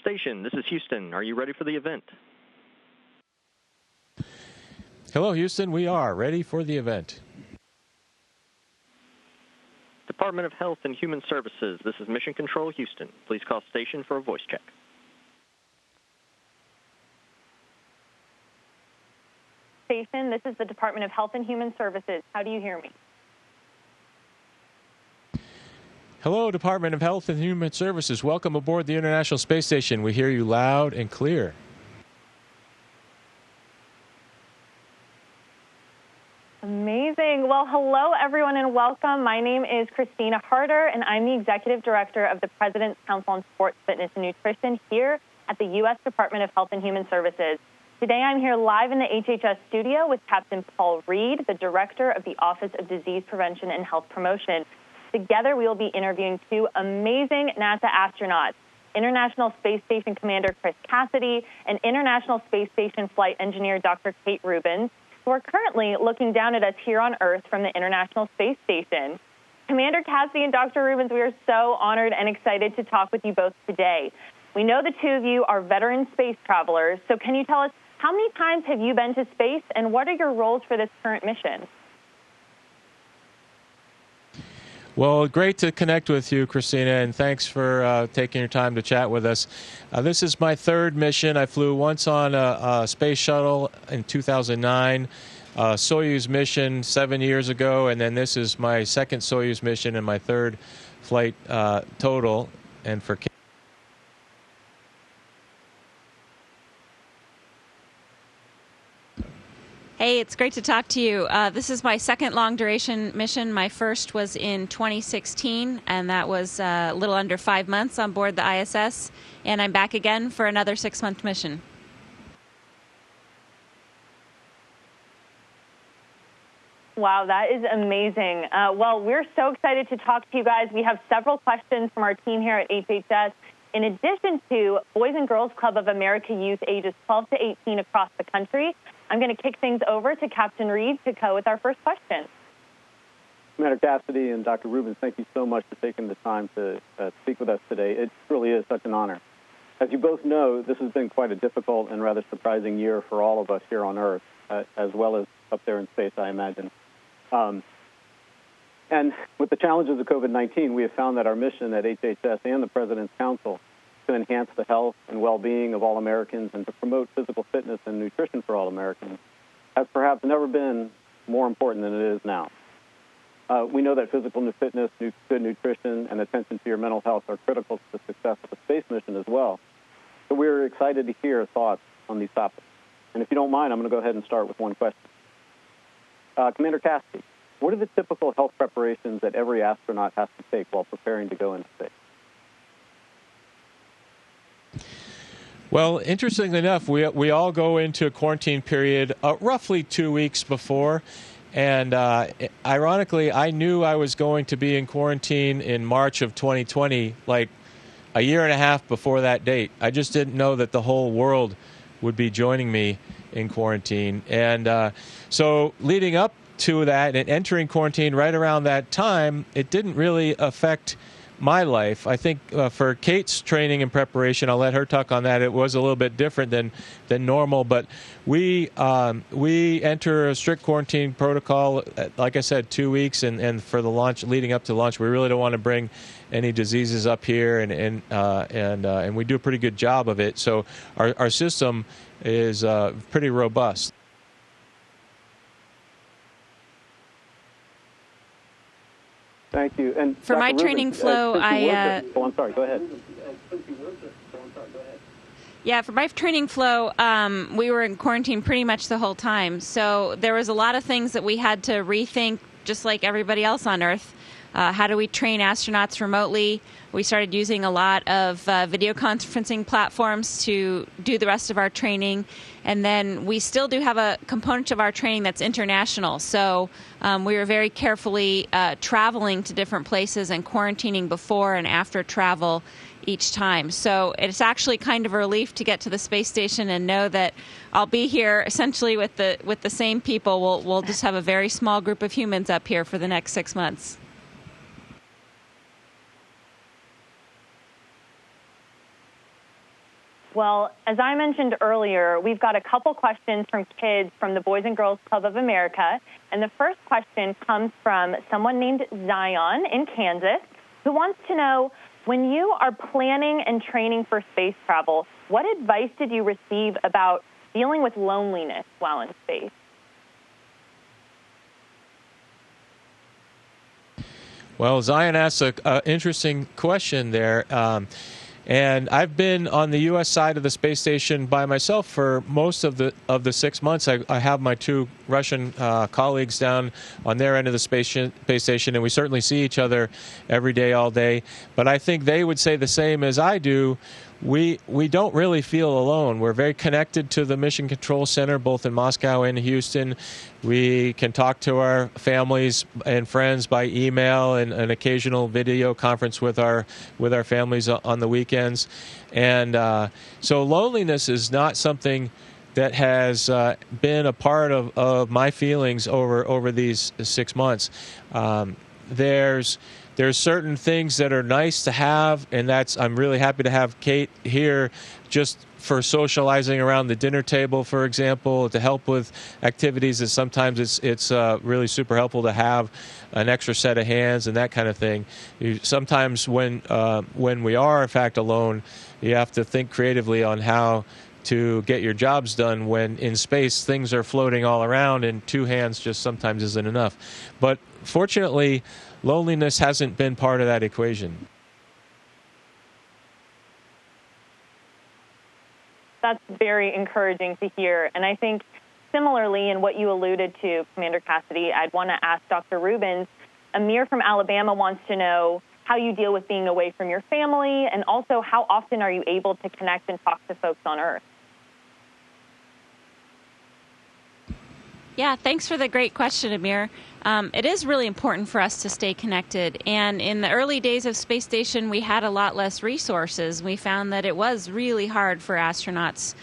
Station, this is Houston. Are you ready for the event? Hello, Houston. We are ready for the event. Department of Health and Human Services, this is Mission Control, Houston. Please call station for a voice check. Station, this is the Department of Health and Human Services. How do you hear me? Hello, Department of Health and Human Services. Welcome aboard the International Space Station. We hear you loud and clear. Amazing. Well, hello, everyone, and welcome. My name is Christina Harder, and I'm the Executive Director of the President's Council on Sports, Fitness, and Nutrition here at the U.S. Department of Health and Human Services. Today, I'm here live in the HHS studio with Captain Paul Reed, the Director of the Office of Disease Prevention and Health Promotion. Together, we will be interviewing two amazing NASA astronauts, International Space Station Commander Chris Cassidy and International Space Station Flight Engineer Dr. Kate Rubins, who are currently looking down at us here on Earth from the International Space Station. Commander Cassidy and Dr. Rubins, we are so honored and excited to talk with you both today. We know the two of you are veteran space travelers, so can you tell us how many times have you been to space and what are your roles for this current mission? Well, great to connect with you, Christina, and thanks for taking your time to chat with us. This is my third mission. I flew once on a space shuttle in 2009, Soyuz mission 7 years ago, and then this is my second Soyuz mission and my third flight total. And for Hey, it's great to talk to you. This is my second long-duration mission. My first was in 2016, and that was a little under 5 months on board the ISS, and I'm back again for another 6-month mission. Wow, that is amazing. Well, we're so excited to talk to you guys. We have several questions from our team here at HHS. In addition to Boys and Girls Club of America youth ages 12 to 18 across the country, I'm going to kick things over to Captain Reed to go with our first question. Commander Cassidy and Dr. Rubins, thank you so much for taking the time to speak with us today. It really is such an honor. As you both know, this has been quite a difficult and rather surprising year for all of us here on Earth, as well as up there in space, I imagine. And with the challenges of COVID-19, we have found that our mission at HHS and the President's Council to enhance the health and well-being of all Americans and to promote physical fitness and nutrition for all Americans has perhaps never been more important than it is now. We know that physical fitness, good nutrition, and attention to your mental health are critical to the success of the space mission as well. So we're excited to hear thoughts on these topics. And if you don't mind, I'm going to go ahead and start with one question. Commander Cassidy, what are the typical health preparations that every astronaut has to take while preparing to go into space? Well, interestingly enough, we all go into a quarantine period roughly 2 weeks before. And ironically, I knew I was going to be in quarantine in March of 2020, like a year and a half before that date. I just didn't know that the whole world would be joining me in quarantine. And so leading up to that and entering quarantine right around that time, it didn't really affect my life. I think for Kate's training and preparation, I'll let her talk on that. It was a little bit different than normal, but we enter a strict quarantine protocol, like I said, 2 weeks, and for the launch, leading up to launch, we really don't want to bring any diseases up here, and we do a pretty good job of it. So our system is pretty robust. Thank you. And for Dr. my Rubins, training flow, I'm sorry, go ahead. Yeah, for my training flow, we were in quarantine pretty much the whole time. So there was a lot of things that we had to rethink, just like everybody else on Earth. How do we train astronauts remotely? We started using a lot of video conferencing platforms to do the rest of our training. And then we still do have a component of our training that's international. So we were very carefully traveling to different places and quarantining before and after travel each time. So it's actually kind of a relief to get to the space station and know that I'll be here essentially with the same people. We'll just have a very small group of humans up here for the next 6 months. Well, as I mentioned earlier, we've got a couple questions from kids from the Boys and Girls Club of America. And the first question comes from someone named Zion in Kansas, who wants to know, when you are planning and training for space travel, what advice did you receive about dealing with loneliness while in space? Well, Zion asks an interesting question there. And I've been on the U.S. side of the space station by myself for most of the 6 months. I have my two Russian colleagues down on their end of the space station, and we certainly see each other every day, all day. But I think they would say the same as I do. We don't really feel alone. We're very connected to the Mission Control Center, both in Moscow and Houston. We can talk to our families and friends by email and an occasional video conference with our families on the weekends. And so loneliness is not something that has been a part of my feelings over these 6 months. There's certain things that are nice to have, and I'm really happy to have Kate here just for socializing around the dinner table, for example, to help with activities that sometimes it's really super helpful to have an extra set of hands and that kind of thing. Sometimes when we are, in fact, alone, you have to think creatively on how to get your jobs done. When in space things are floating all around and two hands just sometimes isn't enough. But fortunately, loneliness hasn't been part of that equation. That's very encouraging to hear. And I think similarly in what you alluded to, Commander Cassidy, I'd want to ask Dr. Rubins. Amir from Alabama wants to know how you deal with being away from your family, and also how often are you able to connect and talk to folks on Earth? Yeah, thanks for the great question, Amir. It is really important for us to stay connected. And in the early days of Space Station, we had a lot less resources. We found that it was really hard for astronauts.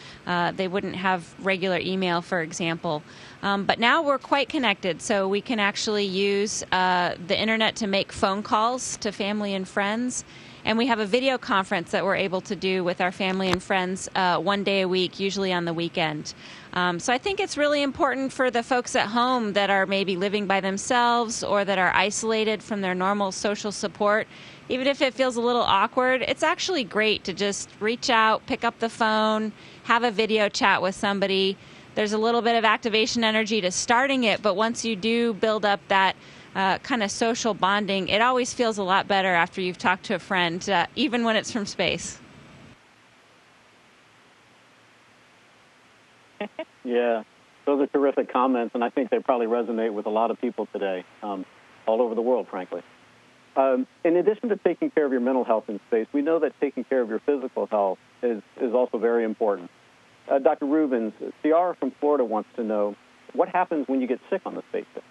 They wouldn't have regular email, for example. But now we're quite connected, so we can actually use the internet to make phone calls to family and friends. And we have a video conference that we're able to do with our family and friends 1 day a week, usually on the weekend. So I think it's really important for the folks at home that are maybe living by themselves or that are isolated from their normal social support. Even if it feels a little awkward, it's actually great to just reach out, pick up the phone, have a video chat with somebody. There's a little bit of activation energy to starting it, but once you do build up that kind of social bonding, it always feels a lot better after you've talked to a friend, even when it's from space. Yeah, those are terrific comments, and I think they probably resonate with a lot of people today, all over the world, frankly. In addition to taking care of your mental health in space, we know that taking care of your physical health is also very important. Dr. Rubins, Ciara from Florida wants to know, what happens when you get sick on the space station?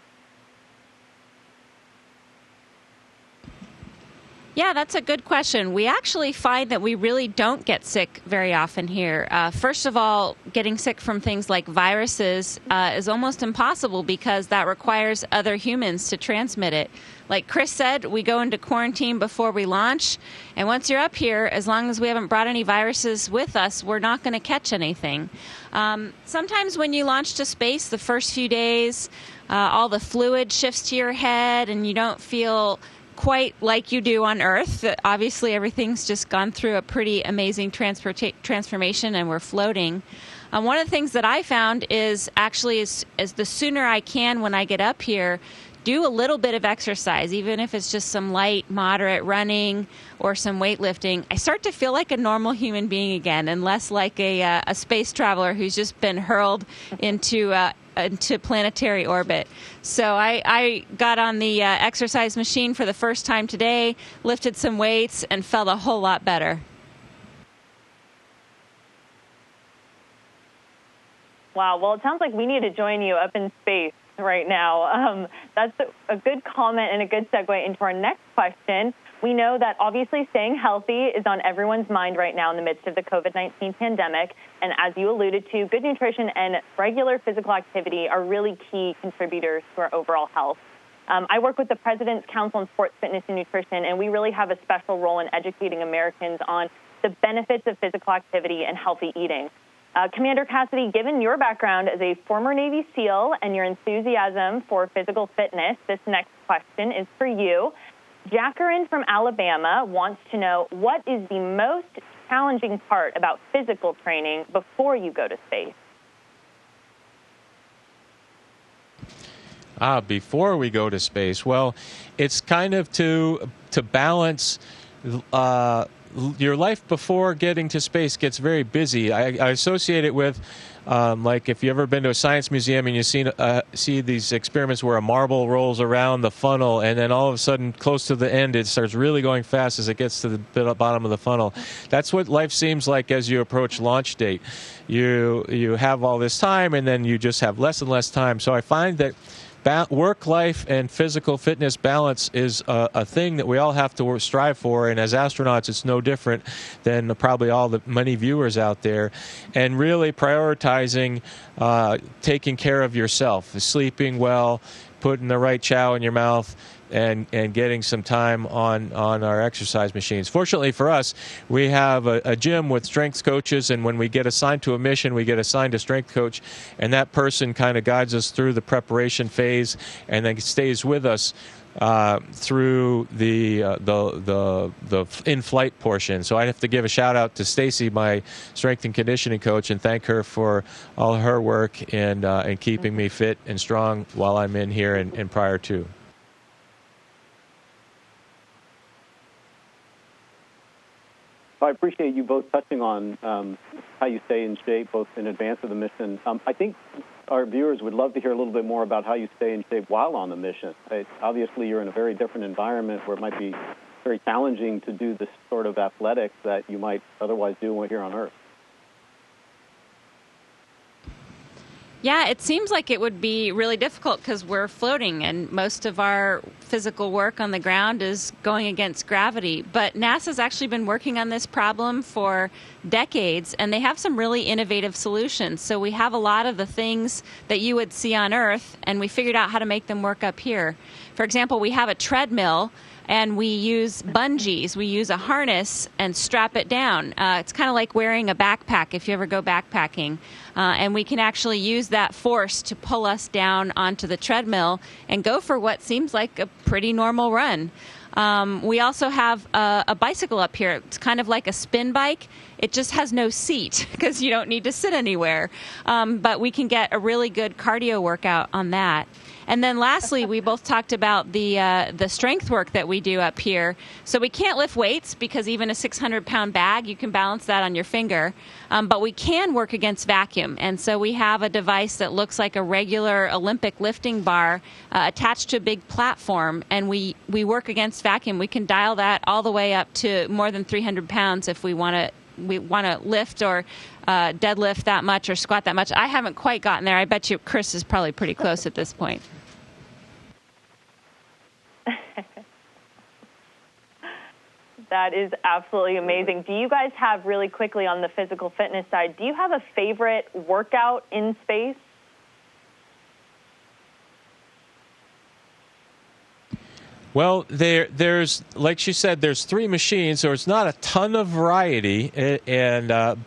Yeah, that's a good question. We actually find that we really don't get sick very often here. First of all, getting sick from things like viruses is almost impossible because that requires other humans to transmit it. Like Chris said, we go into quarantine before we launch, and once you're up here, as long as we haven't brought any viruses with us, we're not going to catch anything. Sometimes when you launch to space, the first few days, all the fluid shifts to your head, and you don't feel quite like you do on Earth. Obviously, everything's just gone through a pretty amazing transformation, and we're floating. One of the things that I found is actually is the sooner I can when I get up here, do a little bit of exercise, even if it's just some light, moderate running or some weightlifting. I start to feel like a normal human being again, and less like a space traveler who's just been hurled into planetary orbit. So I got on the exercise machine for the first time today, lifted some weights, and felt a whole lot better. Wow, well, it sounds like we need to join you up in space right now. That's a good comment and a good segue into our next question. We know that obviously staying healthy is on everyone's mind right now in the midst of the COVID-19 pandemic. And as you alluded to, good nutrition and regular physical activity are really key contributors to our overall health. I work with the President's Council on Sports, Fitness, and Nutrition, and we really have a special role in educating Americans on the benefits of physical activity and healthy eating. Commander Cassidy, given your background as a former Navy SEAL and your enthusiasm for physical fitness, this next question is for you. Jacqueline from Alabama wants to know, what is the most challenging part about physical training before you go to space? Before we go to space, well, it's kind of to balance your life before getting to space gets very busy. I associate it with, like if you've ever been to a science museum and you see these experiments where a marble rolls around the funnel and then all of a sudden close to the end it starts really going fast as it gets to the bottom of the funnel. That's what life seems like as you approach launch date. You have all this time and then you just have less and less time. So I find that work life and physical fitness balance is a thing that we all have to strive for, and as astronauts it's no different than probably all the many viewers out there, and really prioritizing taking care of yourself, sleeping well, putting the right chow in your mouth, and getting some time on our exercise machines. Fortunately for us, we have a gym with strength coaches, and when we get assigned to a mission, we get assigned a strength coach, and that person kind of guides us through the preparation phase and then stays with us through the in-flight portion. So I have to give a shout out to Stacy, my strength and conditioning coach, and thank her for all her work and keeping me fit and strong while I'm in here and prior to. I appreciate you both touching on how you stay in shape, both in advance of the mission. I think our viewers would love to hear a little bit more about how you stay in shape while on the mission. Obviously, you're in a very different environment where it might be very challenging to do this sort of athletics that you might otherwise do when you're on Earth. Yeah, it seems like it would be really difficult because we're floating and most of our physical work on the ground is going against gravity. But NASA's actually been working on this problem for decades, and they have some really innovative solutions. So we have a lot of the things that you would see on Earth, and we figured out how to make them work up here. For example, we have a treadmill, and we use bungees. We use a harness and strap it down. It's kind of like wearing a backpack if you ever go backpacking. And we can actually use that force to pull us down onto the treadmill and go for what seems like a pretty normal run. We also have a bicycle up here. It's kind of like a spin bike. It just has no seat because you don't need to sit anywhere. But we can get a really good cardio workout on that. And then lastly, we both talked about the strength work that we do up here. So we can't lift weights because even a 600-pound bag, you can balance that on your finger. But we can work against vacuum. And so we have a device that looks like a regular Olympic lifting bar attached to a big platform. And we work against vacuum. We can dial that all the way up to more than 300 pounds if we want to lift or deadlift that much or squat that much. I haven't quite gotten there. I bet you Chris is probably pretty close at this point. That is absolutely amazing. Do you guys have, really quickly on the physical fitness side, do you have a favorite workout in space? Well, there's, like she said, there's 3 machines, so it's not a ton of variety,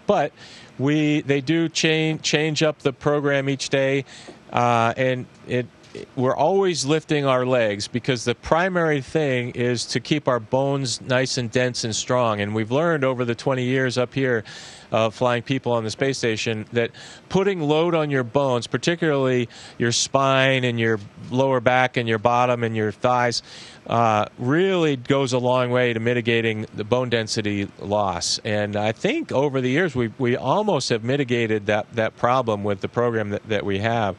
but they do change up the program each day, and we're always lifting our legs because the primary thing is to keep our bones nice and dense and strong. And we've learned over the 20 years up here flying people on the space station that putting load on your bones, particularly your spine and your lower back and your bottom and your thighs, really goes a long way to mitigating the bone density loss. And I think over the years we almost have mitigated that problem with the program that we have.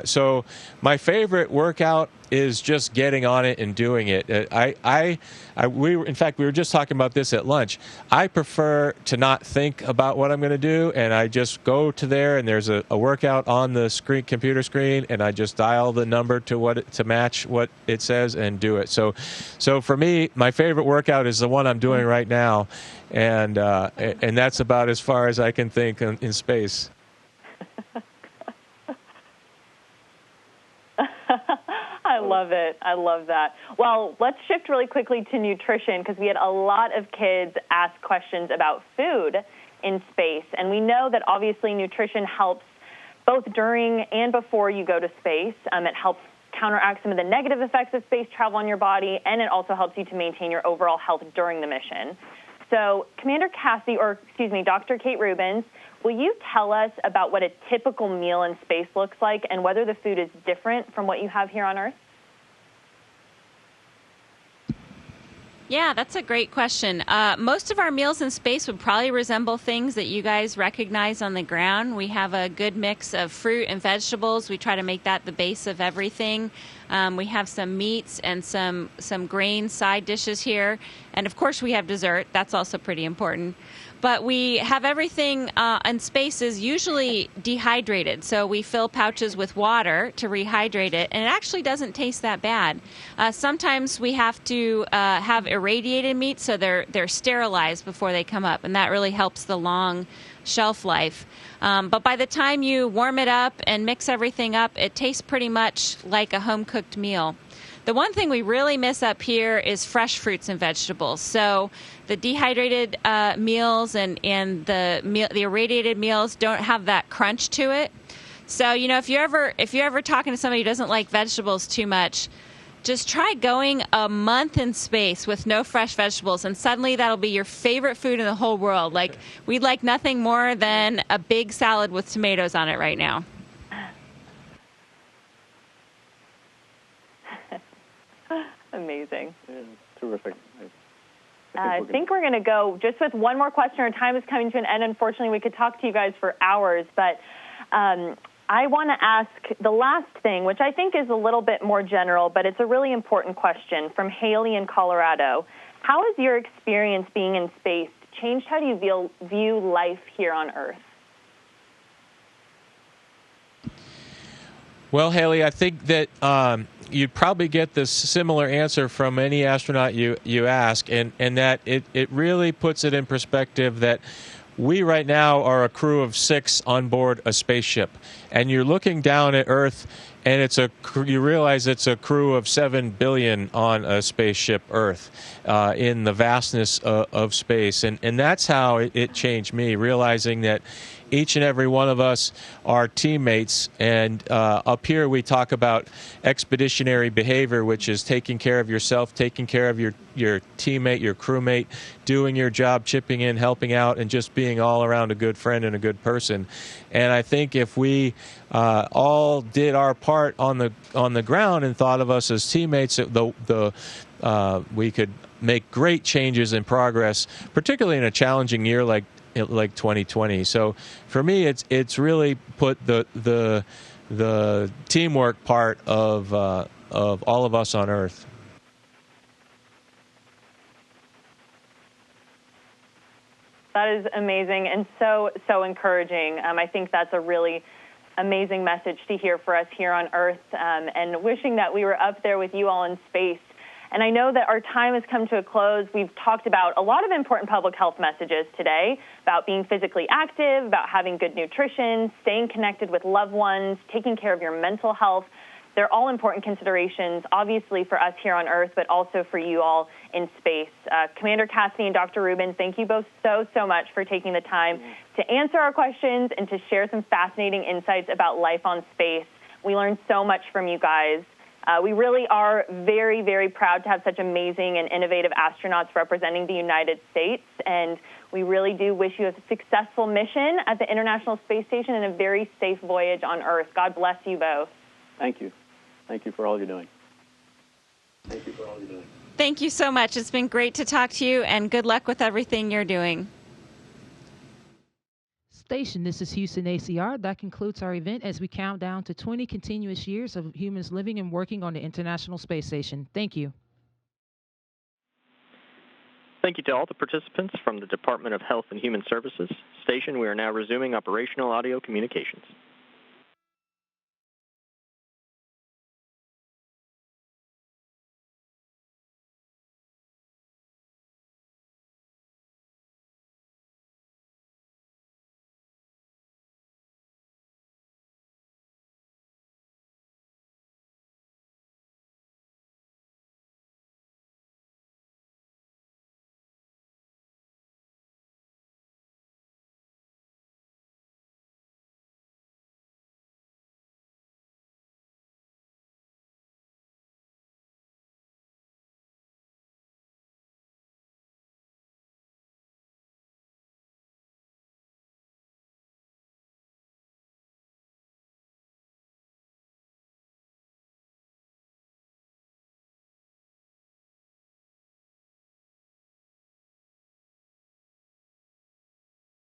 So my favorite workout is just getting on it and doing it. We were just talking about this at lunch. I prefer to not think about what I'm going to do, and I just go to there, and there's a workout on the computer screen, and I just dial the number to match what it says and do it. So for me, my favorite workout is the one I'm doing right now, and that's about as far as I can think in space. I love it. I love that. Well, let's shift really quickly to nutrition because we had a lot of kids ask questions about food in space. And we know that obviously nutrition helps both during and before you go to space. It helps counteract some of the negative effects of space travel on your body, and it also helps you to maintain your overall health during the mission. So Commander Cassidy, Dr. Kate Rubins, will you tell us about what a typical meal in space looks like and whether the food is different from what you have here on Earth? Yeah, that's a great question. Most of our meals in space would probably resemble things that you guys recognize on the ground. We have a good mix of fruit and vegetables. We try to make that the base of everything. We have some meats and some grain side dishes here. And of course we have dessert. That's also pretty important. But we have everything in space is usually dehydrated. So we fill pouches with water to rehydrate it, and it actually doesn't taste that bad. Sometimes we have to have irradiated meat, so they're sterilized before they come up, and that really helps the long shelf life. But by the time you warm it up and mix everything up, it tastes pretty much like a home-cooked meal. The one thing we really miss up here is fresh fruits and vegetables. So the dehydrated meals and the irradiated meals don't have that crunch to it. So if you're ever talking to somebody who doesn't like vegetables too much, just try going a month in space with no fresh vegetables, and suddenly that'll be your favorite food in the whole world. Like, we'd like nothing more than a big salad with tomatoes on it right now. Amazing. Yeah, terrific. I think we're going to go just with one more question. Our time is coming to an end. Unfortunately, we could talk to you guys for hours, but I want to ask the last thing, which I think is a little bit more general, but it's a really important question from Haley in Colorado. How has your experience being in space changed how do you view life here on Earth? Well, Haley, I think that you'd probably get this similar answer from any astronaut you ask, and that it really puts it in perspective that we right now are a crew of 6 on board a spaceship, and you're looking down at Earth, and you realize it's a crew of 7 billion on a spaceship Earth in the vastness of space, and that's how it changed me, realizing that each and every one of us are teammates, and up here we talk about expeditionary behavior, which is taking care of yourself, taking care of your teammate, your crewmate, doing your job, chipping in, helping out, and just being all around a good friend and a good person. And I think if we all did our part on the ground and thought of us as teammates, we could make great changes and progress, particularly in a challenging year like 2020. So for me, it's really put the teamwork part of all of us on Earth. That is amazing and so encouraging. I think that's a really amazing message to hear for us here on Earth, and wishing that we were up there with you all in space. And I know that our time has come to a close. We've talked about a lot of important public health messages today about being physically active, about having good nutrition, staying connected with loved ones, taking care of your mental health. They're all important considerations, obviously, for us here on Earth, but also for you all in space. Commander Cassidy and Dr. Rubins, thank you both so much for taking the time to answer our questions and to share some fascinating insights about life on space. We learned so much from you guys. We really are very, very proud to have such amazing and innovative astronauts representing the United States, and we really do wish you a successful mission at the International Space Station and a very safe voyage on Earth. God bless you both. Thank you. Thank you for all you're doing. Thank you so much. It's been great to talk to you, and good luck with everything you're doing. Station, this is Houston ACR. That concludes our event as we count down to 20 continuous years of humans living and working on the International Space Station. Thank you. Thank you to all the participants from the Department of Health and Human Services. Station, we are now resuming operational audio communications.